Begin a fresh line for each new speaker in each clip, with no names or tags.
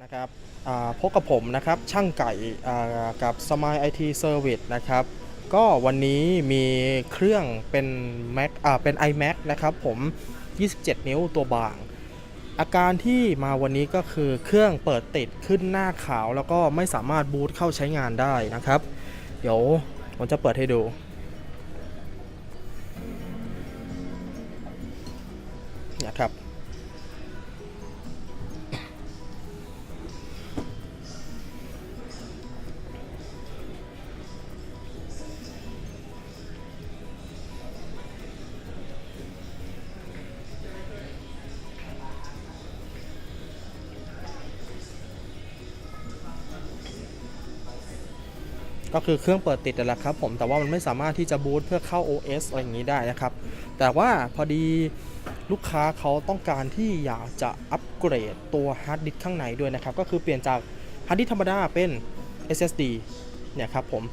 นะครับพบกับผมนะครับช่างไก่กับ Smile IT Service นะครับก็วันนี้มีเครื่องเป็น Mac เป็น iMac นะครับผม27 นิ้วตัวบางอาการที่มาวันนี้ก็คือเครื่องเปิดติดขึ้นหน้าขาวแล้วก็ไม่สามารถบูตเข้าใช้งานได้นะครับเดี๋ยวผมจะเปิดให้ดูนะครับก็คือเครื่องเปิดติดแล้วครับผมแต่ว่ามันไม่สามารถที่จะบูตเพื่อเข้า OS อะไรอย่างนี้ได้นะครับแต่ว่าพอดีลูกค้าเขาต้องการที่อยากจะอัปเกรดตัวฮาร์ดดิสก์ข้างในด้วยนะครับก็คือเปลี่ยนจากฮาร์ดดิสก์ธรรมดาเป็น SSD เนี่ยครับผม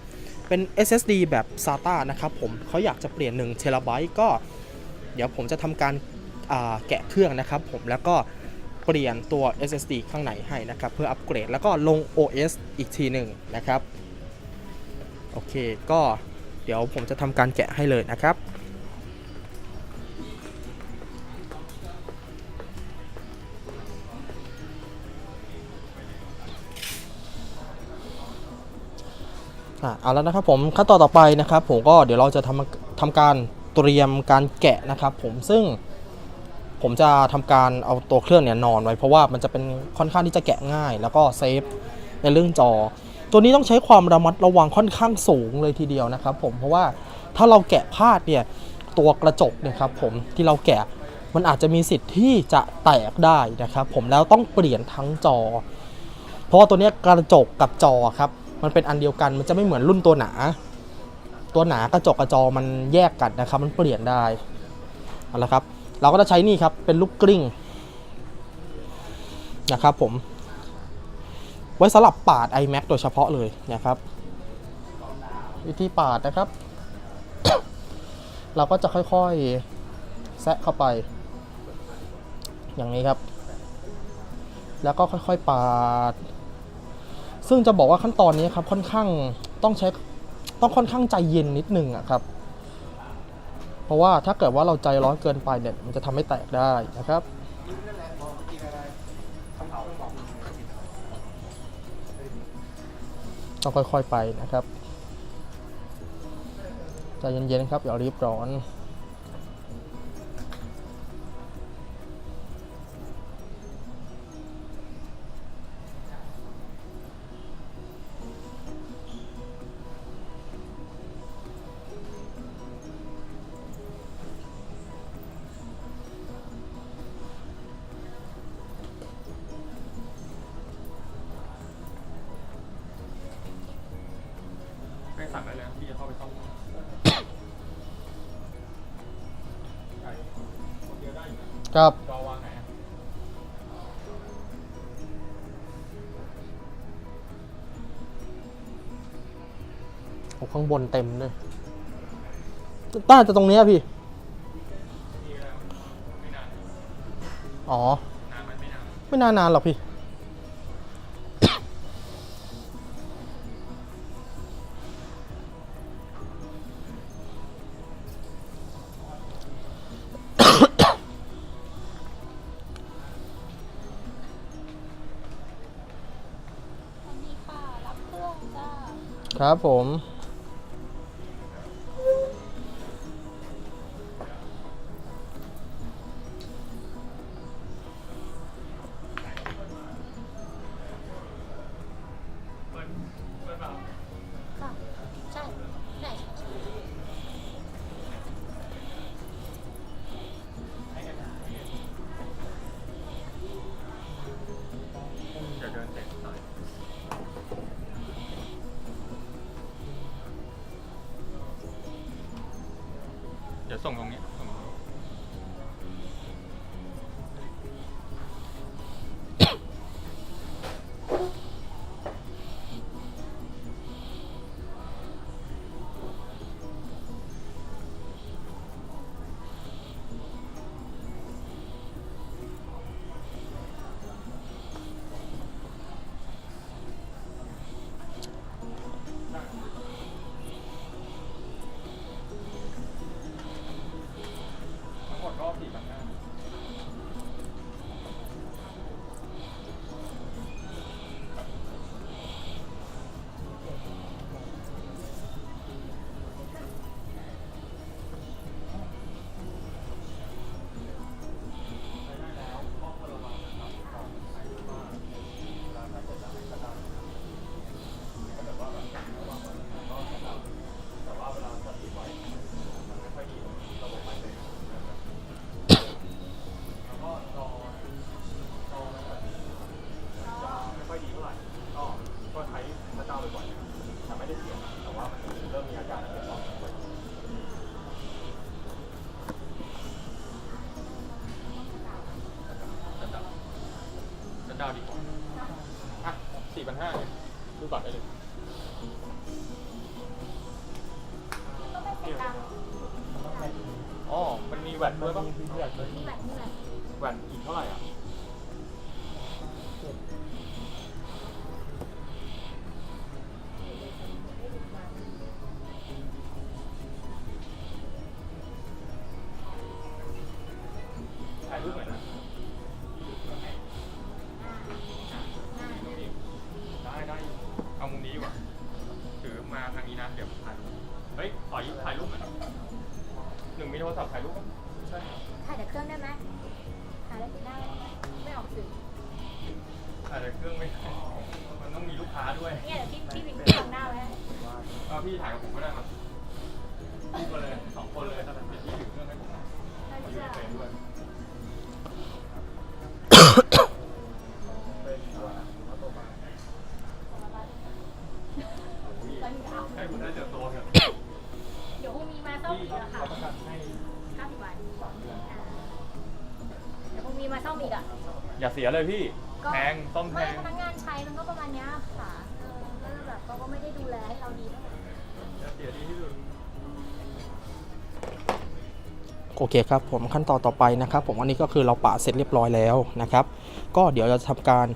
เป็น SSD แบบ SATA นะครับผมเขาอยากจะเปลี่ยน1 เทราไบต์ก็เดี๋ยวผมจะทำการแกะเครื่องนะครับผมแล้วก็เปลี่ยนตัว SSD ข้างในให้นะครับเพื่ออัปเกรดแล้วก็ลง OS อีกทีหนึ่งนะครับโอเคก็เดี๋ยวผมจะทำการแกะให้เลยนะครับเอาแล้วนะครับผมขั้นตอนต่อไปนะครับผมก็เดี๋ยวเราจะทำการเตรียมการแกะนะครับผมซึ่งผมจะทำการเอาตัวเครื่องเนี่ยนอนไว้เพราะว่ามันจะเป็นค่อนข้างที่จะแกะง่ายแล้วก็เซฟในเรื่องจอตัวนี้ต้องใช้ความระมัดระวังค่อนข้างสูงเลยทีเดียวนะครับผมเพราะว่าถ้าเราแกะพลาดเนี่ยตัวกระจกเนี่ยครับผมที่เราแกะมันอาจจะมีสิทธิ์ที่จะแตกได้นะครับผมแล้วต้องเปลี่ยนทั้งจอเพราะว่าตัวนี้กระจกกับจอครับมันเป็นอันเดียวกันมันจะไม่เหมือนรุ่นตัวหนากระจกกับจอมันแยกกันนะครับมันเปลี่ยนได้เอาละครับเราก็จะใช้นี่ครับเป็นลูกกลิ้งนะครับผมไว้สำหรับปาด iMac โดยเฉพาะเลยนะครับวิธีปาดนะครับ เราก็จะค่อยๆแซะเข้าไปอย่างนี้ครับแล้วก็ค่อยๆปาดซึ่งจะบอกว่าขั้นตอนนี้ครับค่อนข้างต้องค่อนข้างใจเย็นนิดนึงอะครับเพราะว่าถ้าเกิดว่าเราใจร้อนเกินไปเนี่ยมันจะทำให้แตกได้นะครับต้องค่อยๆไปนะครับใจเย็นๆครับอย่ารีบร้อน
ไม่สั่งได้เลยพี่จะเข้าไปซ่อมคนเดียวได้อยู่นะครับจอวางไหน
ข้างบนเต็มเลยต้าจะตรงนี้พี่อ๋อนานไหมไม่นานหรอกพี่ครับผม
เดี๋ยวเดินเสร็จหน่อยเดี๋ยวส่งตรงนี้ 15,000เนี่ยรูดบัตรได้เลย
ต้องไม่เสียตังค์
อ๋อ มันมีแวตด้วยป่ะ
นี่แบบนี่แบบ
แวตอีกเท่าไหร่อ่ะถ่ายรูปหน่อยนะตรงนี้ได้อยู่เอามุมนี้ดีกว่าถือมาทางนี้นะ เดี๋ยวถ่ายรูปเฮ้ยขอยืมถ่ายรูปหน่อยหนึ่งมีโทรศัพท์ถ่ายรูปป่ะใช่
ถ่ายจากเครื่องได้ไหมถ่ายได้ไหมไม่ออกสื่อ
ถ่ายในเครื่องไม่ได้มันต้องมีลูกค้าด้วย
เนี่ยเดี๋ยวพี่พิงค์ทำหน้าไว้
พี่ถ่ายกับผมก็ได้มาพี่คนเลย2 คนเลยแต่พี่ถือเครื่องให้ผมนะ
ใช่
ขอยืม
ใช่
เฟรมด้วยให้ผมได้เจอตัวเถอะ
เดี๋ยวคงมีมาซ่อม
พี่
อีกอะค่ะ
เขาประกันให้
90 วันเดี๋ยวคงมีมาซ่อมอีกอะ
อย่าเสียเลยพี่
ก็
แพงต้มแพ
ไม่
ง
พนักงานใช้มันก็ประมาณเนี้ยค่ะก็แบบเขาก็ไม่ได้ดูแลให้เราดีเท่าไหร่
อย่าเสียดีที่สุด
โอเคครับผมขั้นตอนต่อไปนะครับผมอันนี้ก็คือเราปะเสร็จเรียบร้อยแล้วนะครับก็เดี๋ยวจะทำการ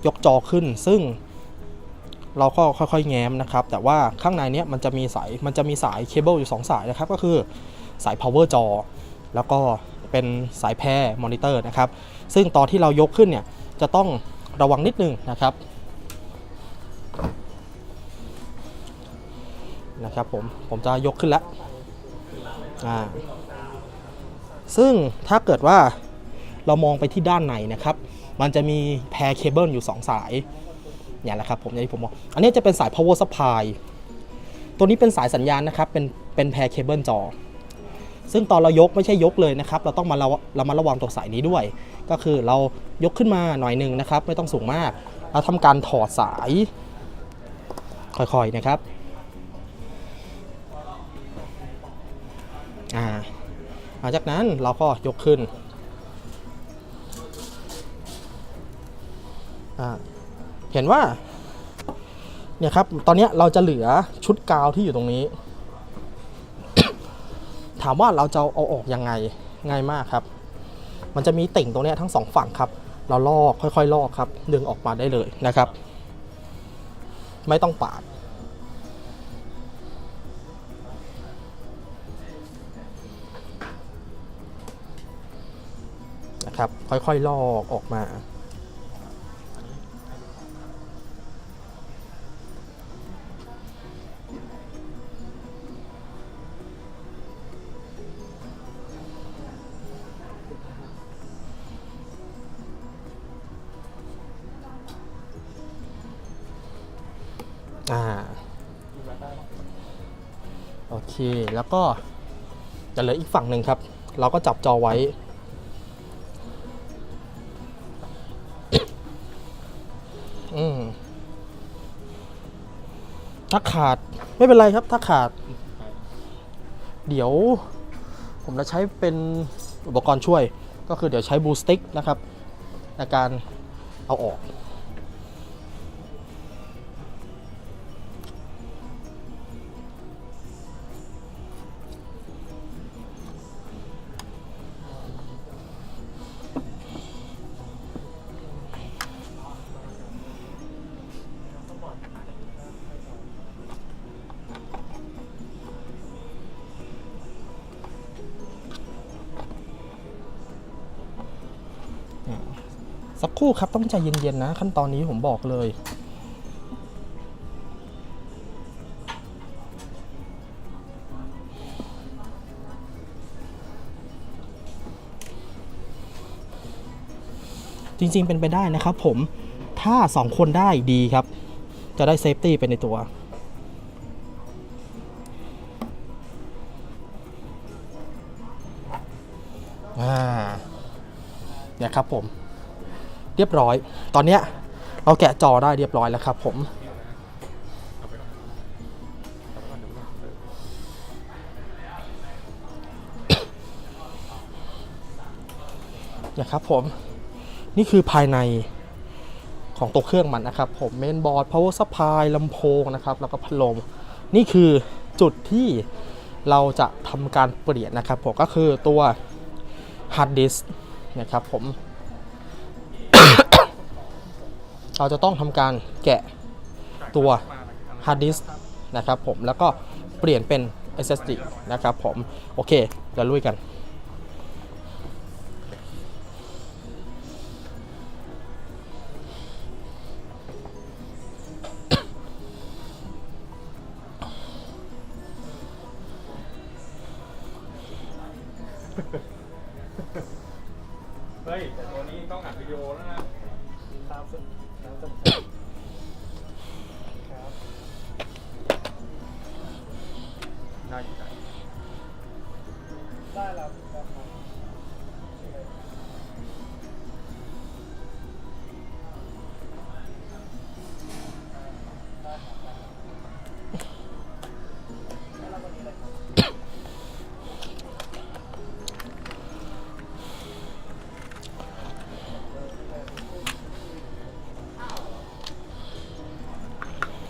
ยกจอขึ้นซึ่งเราก็ค่อยๆแง้มนะครับแต่ว่าข้างในเนี้ยมันจะมีสายเคเบิลอยู่2 สายนะครับก็คือสาย power จอแล้วก็เป็นสายแพรมอนิเตอร์นะครับซึ่งตอนที่เรายกขึ้นเนี่ยจะต้องระวังนิดนึงนะครับผมจะยกขึ้นแล้วซึ่งถ้าเกิดว่าเรามองไปที่ด้านในนะครับมันจะมีแพรเคเบิลอยู่2 สายอย่างแหละครับอย่างที่ผมบอกอันนี้จะเป็นสาย power supply ตัวนี้เป็นสายสัญญาณนะครับเป็นแพรเคเบิลจอซึ่งตอนเรายกไม่ใช่ยกเลยนะครับเราต้องมาระวังตัวสายนี้ด้วยก็คือเรายกขึ้นมาหน่อยหนึ่งนะครับไม่ต้องสูงมากเราทำการถอดสายค่อยๆนะครับหลังจากนั้นเราก็ยกขึ้นเห็นว่าเนี่ยครับตอนนี้เราจะเหลือชุดกาวที่อยู่ตรงนี้ ถามว่าเราจะเอาออกยังไงง่ายมากครับมันจะมีติ่งตรงนี้ทั้ง2 ฝั่งครับเราลอกค่อยๆลอกครับดึงออกมาได้เลยนะครับไม่ต้องปาดนะครับค่อยๆลอกออกมาโอเคแล้วก็จะเหลืออีกฝั่งหนึ่งครับเราก็จับจอไว้ถ้าขาดไม่เป็นไรครับถ้าขาดเดี๋ยวผมจะใช้เป็นอุปกรณ์ช่วยก็คือเดี๋ยวใช้บูสติ๊กนะครับในการเอาออกสักครู่ครับต้องใจเย็นๆนะขั้นตอนนี้ผมบอกเลยจริงๆเป็นไปได้นะครับผมถ้า2 คนได้ดีครับจะได้เซฟตี้ไปในตัวเนี่ยครับผมเรียบร้อยตอนเนี้ยเราแกะจอได้เรียบร้อยแล้วครับผมเนี่ยครับผมนี่คือภายใน ของตัวเครื่องมันนะครับผมเมนบอร์ด power supply ลำโพงนะครับแล้วก็พัดลมนี่คือจุดที่เราจะทำการเปลี่ยนนะครับผมก็คือตัว hard disk นะครับผม เราจะต้องทำการแกะตัว hard disk นะครับผมแล้วก็เปลี่ยนเป็น SSD นะครับผมโอเคเดี๋ยวลุยกัน
เฮ้ยแต่ตัวนี้ต้องอัดวิดีโอแล้วนะ
ครับครับ
ได้อยู่ได้
ได้แล้วครับ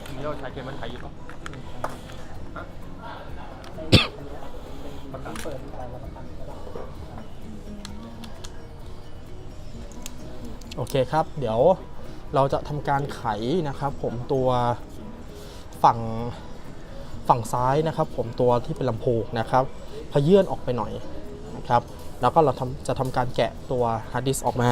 ทีนี้เราใช้เกมมันไทยอยู่ปะฮะ
ประกันเปิดการรับประกันก็ได้
โอเคครับเดี๋ยวเราจะทำการไขนะครับผมตัวฝั่งซ้ายนะครับผมตัวที่เป็นลำโพงนะครับพยื่นออกไปหน่อยนะครับแล้วก็เราจะทำการแกะตัวฮาร์ดดิสก์ออกมา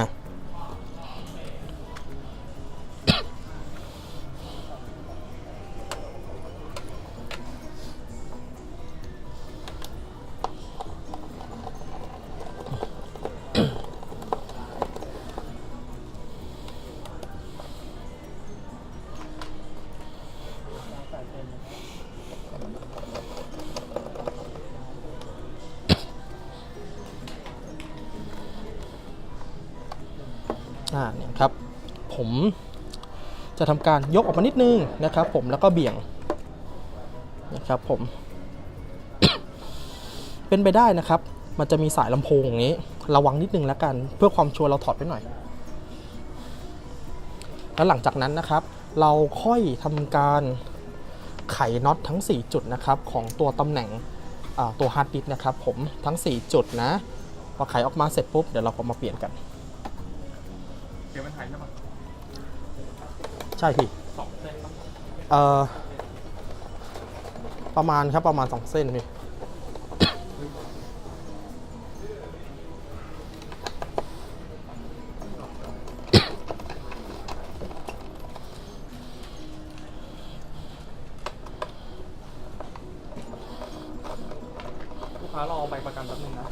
เนี่ยครับผมจะทำการยกออกมานิดนึงนะครับผมแล้วก็เบี่ยงนะครับผม เป็นไปได้นะครับมันจะมีสายลำโพงอย่างนี้ระวังนิดนึงแล้วกันเพื่อความชัวร์เราถอดไปหน่อยแล้วหลังจากนั้นนะครับเราค่อยทำการไขน็อตทั้ง4จุดนะครับของตัวตำแหน่งตัวฮาร์ดดิสก์นะครับผมทั้ง4จุดนะพอไขออกมาเสร็จปุ๊บเดี๋ยวเราก็มาเปลี่ยนกัน
เกมมันไทยใช่ปะ
ใช่พี่
2 เส้นปะ
ประมาณครับประมาณ2 เส้นพี่
ลูกค้ารอใบประกันแป๊บนึงนะ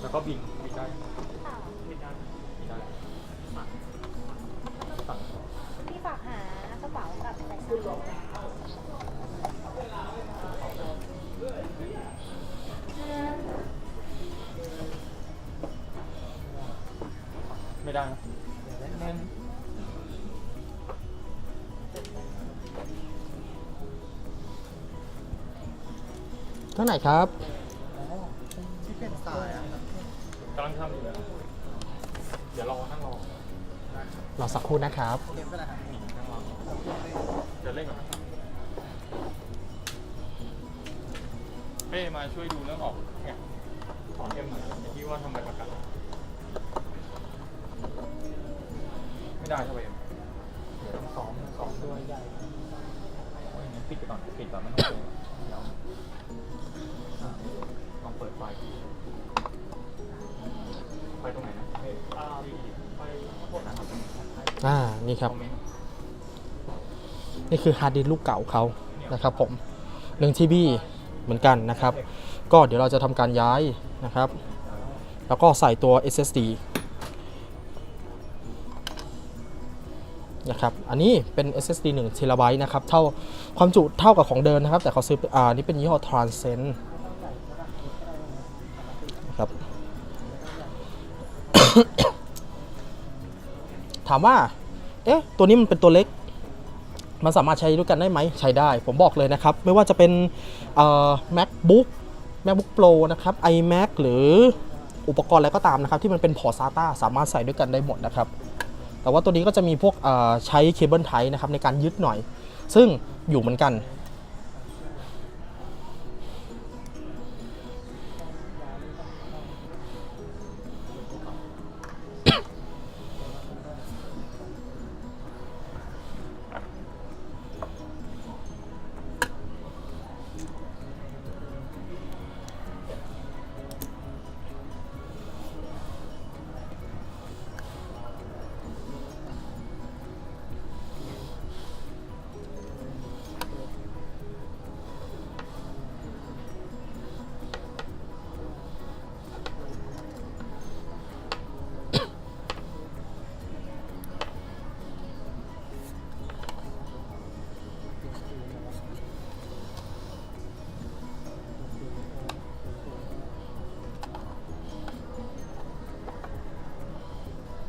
แล้วก็บินได้
ค่ะ
บินได้สั่ง
พี่ฝากหากระเป๋ากับสายชาร์จ
ไม่ได้นะ
เท่าไหร่ครับ
ที่เป็นสายอะครับ
กำลังทำอยู่เลยเดี๋ยวรอนั่งรอ
รอสักครู่นะครับ
โอเคไม่เป็นไรครับ
หนีนั่งรอเดี๋ยวเล่นก่อนนะครับเป้มาช่วยดูเรื่องออกเนี่ยถอนเอ็มหน่อยที่ว่าทำใบประกันไม่ได้ใช่ไหมเอ็มเดี๋ยวต้องซ้อมด้วยใหญ่งั้นปิดไปก่อนไม่ต้องเปิดเดี๋ยวลองเปิดไฟไปตรงไหนนะไปข้างบนนะครับ
นี่ครับ นี่คือฮาร์ดดิสก์ลูกเก่าเขานะครับผม1 TB เหมือนกันนะครับก็เดี๋ยวเราจะทำการย้ายนะครับแล้วก็ใส่ตัว SSD นะครับอันนี้เป็น SSD 1 TBนะครับเท่าความจุเท่ากับของเดิมนะครับแต่เขาซื้อนี่เป็นยี่ห้อ Transcend นะครับ ถามว่าตัวนี้มันเป็นตัวเล็กมันสามารถใช้ด้วยกันได้ไหมใช้ได้ผมบอกเลยนะครับไม่ว่าจะเป็นMacBook Pro นะครับ iMac หรืออุปกรณ์อะไรก็ตามนะครับที่มันเป็นพอร์ต SATA สามารถใส่ด้วยกันได้หมดนะครับ แต่ว่าตัวนี้ก็จะมีพวกใช้เคเบิลไทป์นะครับในการยึดหน่อยซึ่งอยู่เหมือนกัน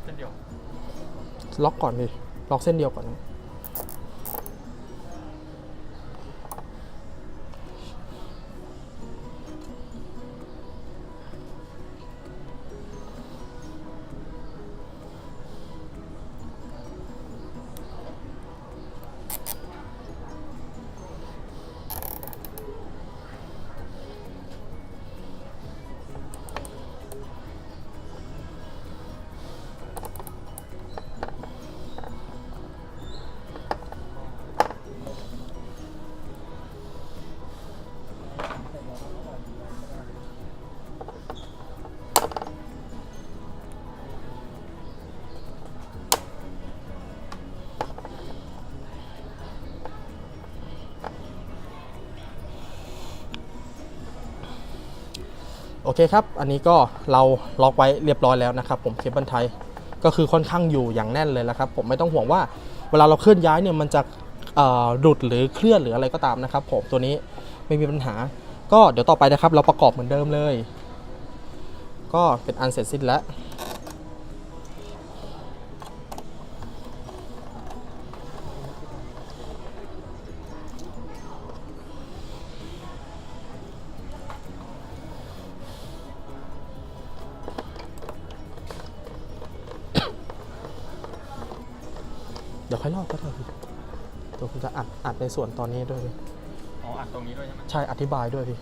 เส้นเดียว
ล็อกก่อนดิล็อกเส้นเดียวก่อนนะโอเคครับอันนี้ก็เราล็อกไว้เรียบร้อยแล้วนะครับผมเคเบิลไทป์ก็คือค่อนข้างอยู่อย่างแน่นเลยแล้วครับผมไม่ต้องห่วงว่าเวลาเราเคลื่อนย้ายเนี่ยมันจะหลุดหรือเคลื่อนหรืออะไรก็ตามนะครับผมตัวนี้ไม่มีปัญหาก็เดี๋ยวต่อไปนะครับเราประกอบเหมือนเดิมเลยก็เป็นอันเสร็จสิ้นแล้ว เดี๋ยวค่อยเล่าก็ได้พี่เดี๋ยวผมจะอัดในส่วนตอนนี้ด้วยพี่
อ๋ออัดตรงนี้ด้วยใช่ไหม
ใช่อธิบายด้วยพี่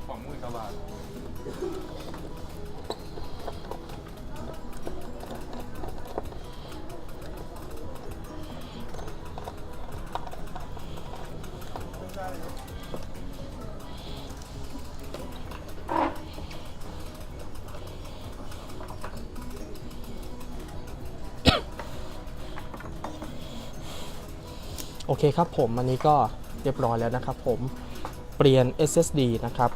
ของมือกระบาด
โอเคครับผมอันนี้ก็เรียบร้อยแล้วนะครับผมเปลี่ยน SSD นะครับ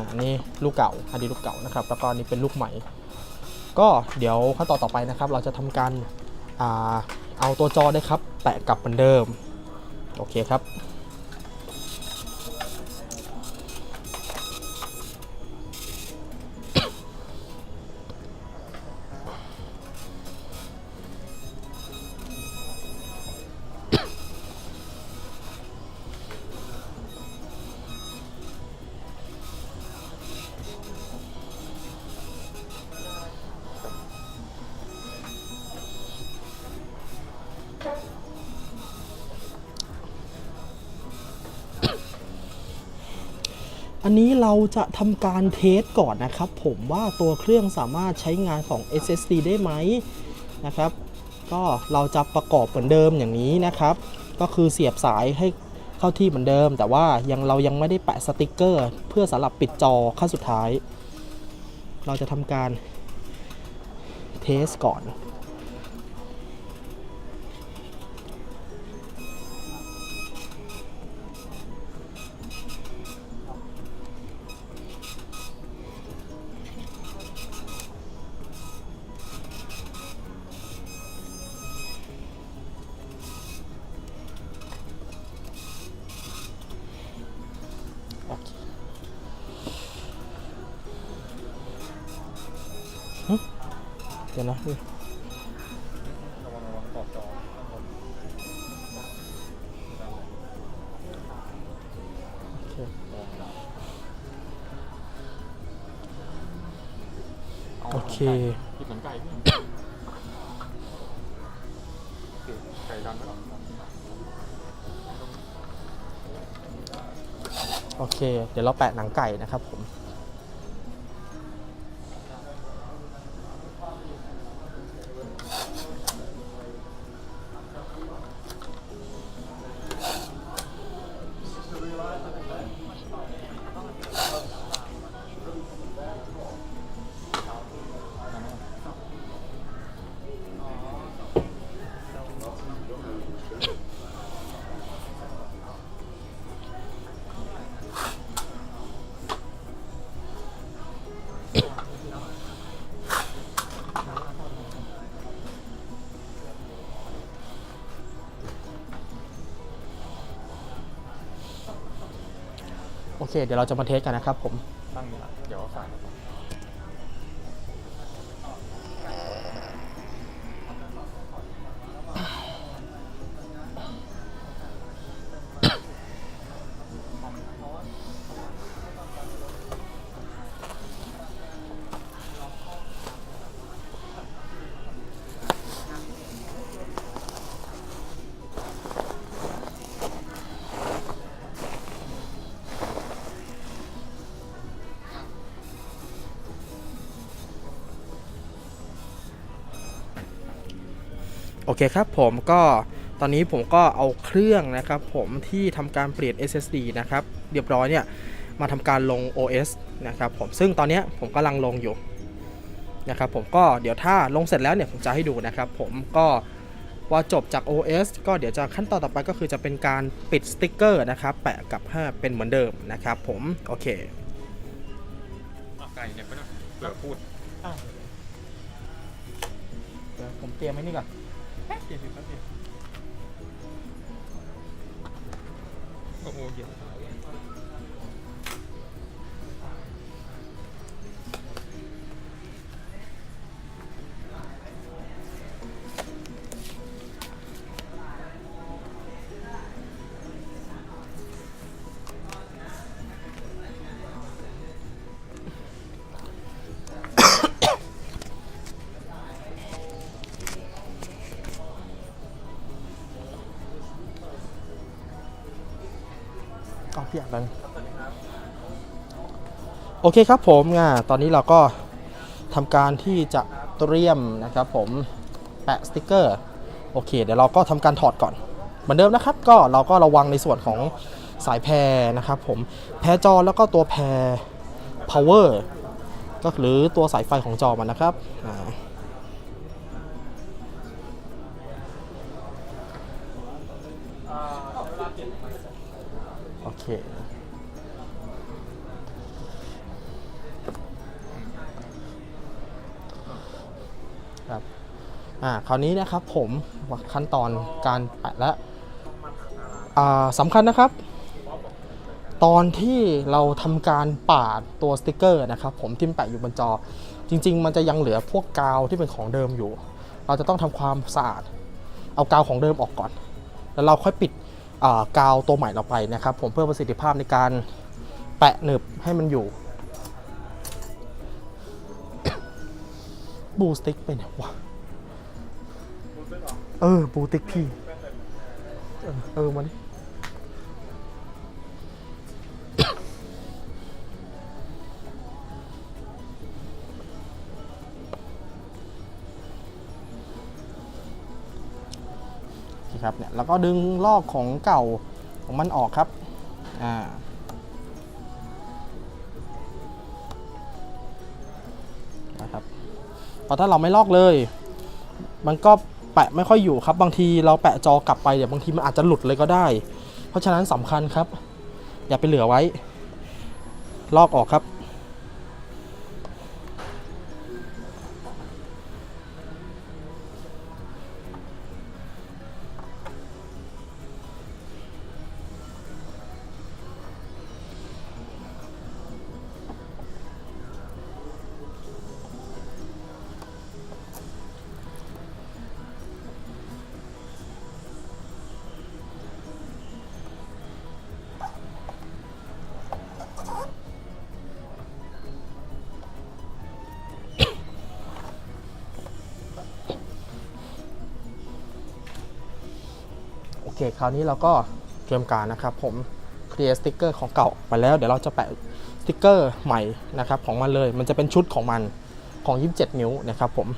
อันนี้ลูกเก่าอันนี้ลูกเก่านะครับแล้วก็อันนี้เป็นลูกใหม่ก็เดี๋ยวขั้นตอนต่อไปนะครับเราจะทำการเอาตัวจอได้ครับแปะกลับเหมือนเดิมโอเคครับ อันนี้เราจะทำการเทสก่อนนะครับผมว่าตัวเครื่องสามารถใช้งานของ SSD ได้ไหมนะครับก็เราจะประกอบเหมือนเดิมอย่างนี้นะครับก็คือเสียบสายให้ เข้าที่เหมือนเดิม แต่ว่าเรายังไม่ได้แปะสติกเกอร์เพื่อสำหรับปิดจอขั้นสุดท้าย เราจะทำการเทสก่อน โอเคเดี๋ยวนะ
ระวังขอบจอข้างบน
โอเค
กินเหมือนไก่พี่ไก่ดันไว้ก่อน
โอเค เดี๋ยวเราแปะหนังไก่นะครับผม โอเค เดี๋ยวเราจะมาเทสกันนะครับผม
ตั้งนี่เดี๋ยวใส่
โอเคครับผมก็ตอนนี้ผมก็เอาเครื่องนะครับผมที่ทำการเปลี่ยน SSD นะครับเรียบร้อยเนี่ยมาทำการลง OS นะครับผมซึ่งตอนนี้ผมกำลังลงอยู่นะครับผมก็เดี๋ยวถ้าลงเสร็จแล้วเนี่ยผมจะให้ดูนะครับผมก็ว่าจบจาก OS ก็เดี๋ยวจะขั้นตอนต่อไปก็คือจะเป็นการปิดสติ๊กเกอร์นะครับแปะกับให้เป็นเหมือนเดิมนะครับผมโอเค
ไก่เนี่ยไปหน่อยเผื่อพูด
เดี๋ยวผมเตรียมไว้นี่ก่อน
เดี๋ยวแป๊บเดียวโอ้โหเดี๋ยว
เอาพี่อ่านแล้วโอเคครับผมตอนนี้เราก็ทำการที่จะเตรียมนะครับผมแปะสติกเกอร์โอเคเดี๋ยวเราก็ทำการถอดก่อนเหมือนเดิมนะครับก็เราก็ระวังในส่วนของสายแพรนะครับผมแพรจอแล้วก็ตัวแพร power ก็หรือตัวสายไฟของจอมันนะครับโอเคครับคราวนี้นะครับผมขั้นตอนการแปะและสำคัญนะครับตอนที่เราทำการปาดตัวสติกเกอร์นะครับผมที่แปะอยู่บนจอจริงๆมันจะยังเหลือพวกกาวที่เป็นของเดิมอยู่เราจะต้องทำความสะอาดเอากาวของเดิมออกก่อนแล้วเราค่อยปิดกาวตัวใหม่เราไปนะครับผมเพื่อประสิทธิภาพในการแปะหนึบให้มันอยู่ บูสติ๊กไปเนี่ยวะบูติ๊กพี่มาดิครับเนี่ยแล้วก็ดึงลอกของเก่า ของมันออกครับนะครับเพราะถ้าเราไม่ลอกเลยมันก็แปะไม่ค่อยอยู่ครับบางทีเราแปะจอกลับไปเดี๋ยวบางทีมันอาจจะหลุดเลยก็ได้ เพราะฉะนั้นสำคัญครับอย่าไปเหลือไว้ลอกออกครับโอเคคราวนี้เราก็เตรียมการนะครับผมเคลียร์สติ๊กเกอร์ของเก่าไปแล้วเดี๋ยวเราจะแปะสติ๊กเกอร์ใหม่นะครับของมันเลยมันจะเป็นชุดของมันของ27นิ้วนะครับผม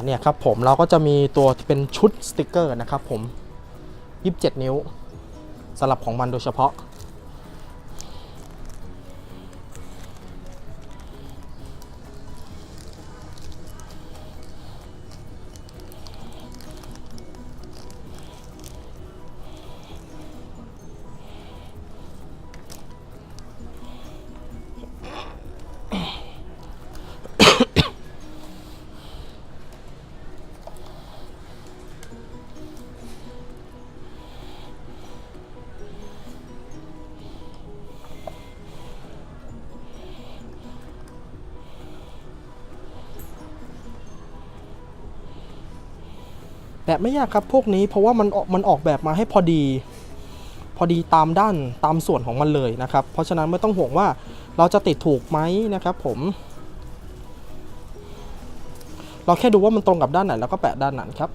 เนี่ยครับผมเราก็จะมีตัวที่เป็นชุดสติกเกอร์นะครับผม27นิ้วสำหรับของมันโดยเฉพาะแบบไม่ยากครับพวกนี้เพราะว่ามันออกแบบมาให้พอดีตามด้านตามส่วนของมันเลยนะครับเพราะฉะนั้นไม่ต้องห่วงว่าเราจะติดถูกไหมนะครับผมเราแค่ดูว่ามันตรงกับด้านไหนแล้วก็แปะด้านนั้นครับ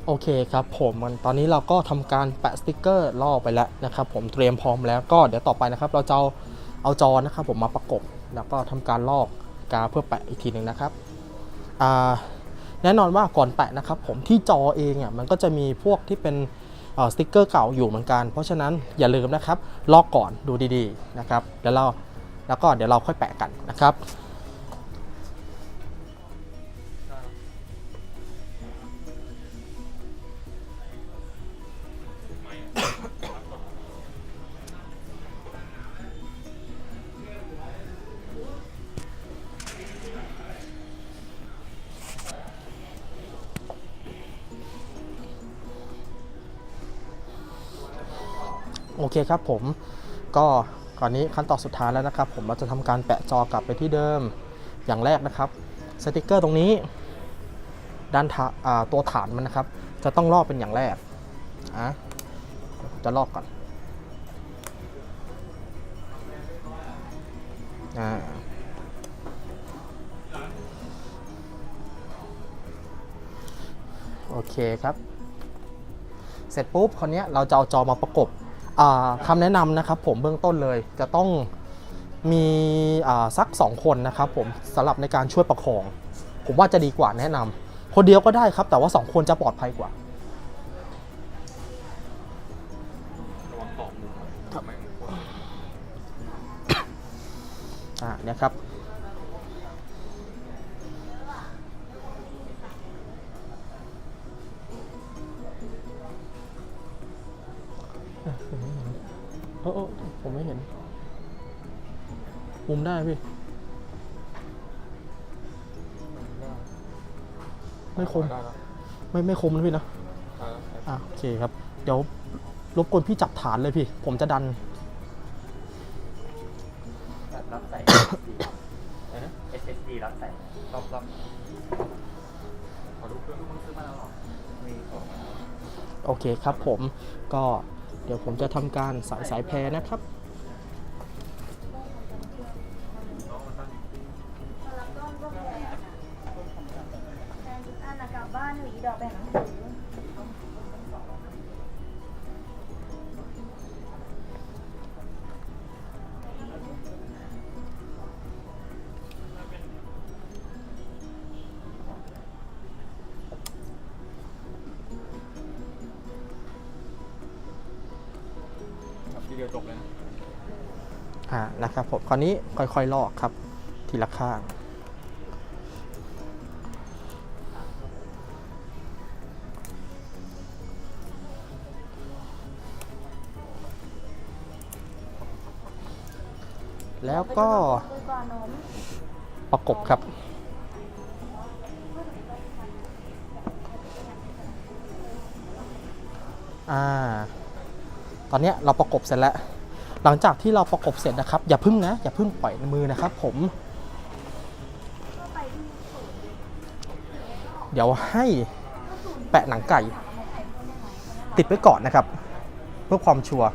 โอเคครับผมตอนนี้เราก็ทำการแปะสติ๊กเกอร์ลอกไปแล้วนะครับผมเตรียมพร้อมแล้วก็เดี๋ยวต่อไปนะครับเราจะเอาจอนะครับผมมาประกบแล้วก็ทำการลอกกาเพื่อแปะอีกทีหนึ่งนะครับแน่นอนว่าก่อนแปะนะครับผมที่จอเองมันก็จะมีพวกที่เป็นสติ๊กเกอร์เก่าอยู่เหมือนกันเพราะฉะนั้นอย่าลืมนะครับลอกก่อนดูดีๆนะครับแล้วก็เดี๋ยวเราค่อยแปะกันนะครับ โอเคครับผมก็ก่อนนี้ขั้นตอนสุดท้ายแล้วนะครับผมเราจะทำการแปะจอกลับไปที่เดิมอย่างแรกนะครับสติกเกอร์ตรงนี้ด้านตัวฐานมันนะครับจะต้องลอกเป็นอย่างแรกจะลอกก่อนโอเคครับเสร็จปุ๊บคราวนี้เราจะเอาจอมาประกบคำแนะนำนะครับผมเบื้องต้นเลยจะต้องมีสัก2คนนะครับผมสำหรับในการช่วยประคองผมว่าจะดีกว่าแนะนำคนเดียวก็ได้ครับแต่ว่า2คนจะปลอดภัยกว่า
ระวังตอกมุมครับไม่ควร
เนี่ยครับผมไม่เห็นมุมได้พี่ไม่คมไม่คมนะพี่นะโอเคครับเดี๋ยวรบกวนพี่จับฐานเลยพี่ผมจะดัน
รับใส่ SSD รับใส่
รอบขอดูเครื่องซื้อมาแล้วหรอ
มีของ
โอเคครับผมก็เดี๋ยวผมจะทำการสายแพรนะครับ
กลับบ้านหรือดอกแบ่งหนังสือ
ทีเดียวจบเลย
นะนะครับผมคราวนี้ค่อยๆลอกครับทีละข้างแล้วก็ประกบครับตอนนี้เราประกบเสร็จแล้วหลังจากที่เราประกบเสร็จนะครับอย่าพึ่งปล่อยมือนะครับผมเดี๋ยวให้แปะหนังไก่ติดไว้ก่อนนะครับเพื่อความชัวร์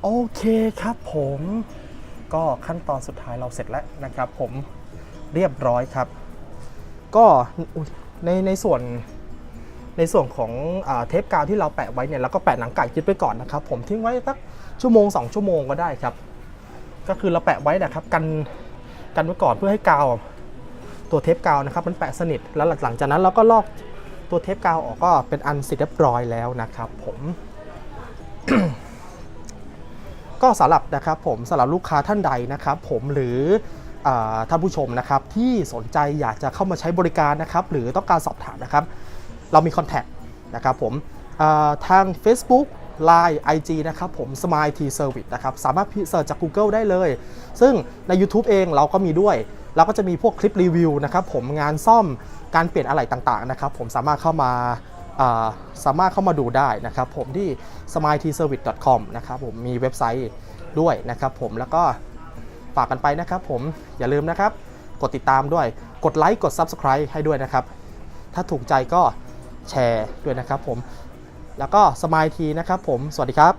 โอเคครับผมก็ขั้นตอนสุดท้ายเราเสร็จแล้วนะครับผมเรียบร้อยครับก็ในส่วนของเทปกาวที่เราแปะไว้เนี่ยแล้วก็แปะหนังไก่ยึดไปก่อนนะครับผมทิ้งไว้สักชั่วโมง2 ชั่วโมงก็ได้ครับก็คือเราแปะไว้นะครับกันไว้ก่อนเพื่อให้กาวตัวเทปกาวนะครับมันแปะสนิทแล้วหลังจากนั้นเราก็ลอกตัวเทปกาวออกก็เป็นอันเสร็จเรียบร้อยแล้วนะครับผม ก็สำหรับลูกค้าท่านใดนะครับผมหรือท่านผู้ชมนะครับที่สนใจอยากจะเข้ามาใช้บริการนะครับหรือต้องการสอบถามนะครับเรามีคอนแทคนะครับผมทาง Facebook Line IG นะครับผม Smile T Service นะครับสามารถเสิร์ชจาก Google ได้เลยซึ่งใน YouTube เองเราก็มีด้วยเราก็จะมีพวกคลิปรีวิวนะครับผมงานซ่อมการเปลี่ยนอะไหล่ต่างๆนะครับผมสามารถเข้ามาดูได้นะครับผมที่ smiletservice.com นะครับผมมีเว็บไซต์ด้วยนะครับผมแล้วก็ฝากกันไปนะครับผมอย่าลืมนะครับกดติดตามด้วยกดไลค์กด Subscribe ให้ด้วยนะครับถ้าถูกใจก็แชร์ด้วยนะครับผมแล้วก็ Smile T นะครับผมสวัสดีครับ